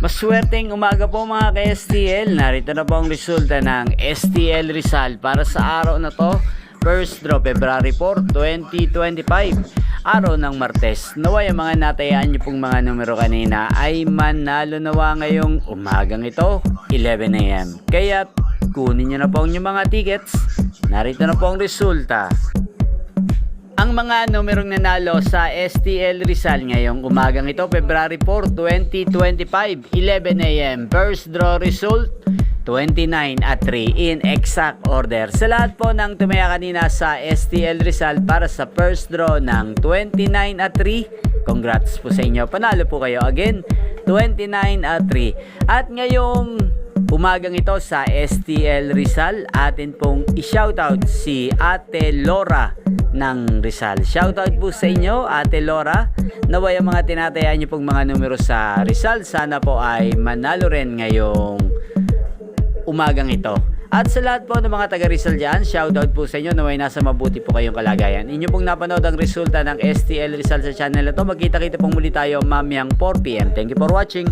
Maswerteng umaga po mga ka-STL. Narito na po ang resulta ng STL Rizal para sa araw na to. First draw February 4, 2025. Araw ng Martes. Naway ang mga natayaan nyo pong mga numero kanina ay manalo nawa ngayong umagang ito, 11 AM. Kaya kunin nyo na po ang inyong mga tickets. Narito na po ang resulta. Ang mga numerong nanalo sa STL Rizal ngayong umagang ito, February 4, 2025, 11 AM. First draw result, 29 at 3 in exact order. Sa lahat po ng tumaya kanina sa STL Rizal para sa first draw ng 29 at 3, congrats po sa inyo. Panalo po kayo again, 29 at 3. At ngayong umagang ito sa STL Rizal, atin pong i-shoutout si Ate Laura ng Rizal. Shoutout po sa inyo, Ate Laura. Naway ang mga tinatayaan nyo pong mga numero sa Rizal, sana po ay manalo rin ngayong umagang ito. At sa lahat po ng mga taga Rizal dyan, shoutout po sa inyo, naway nasa mabuti po kayong kalagayan. Inyo pong napanood ang resulta ng STL Rizal sa channel na to. Magkita-kita pong muli tayo mamayang 4 PM. Thank you for watching.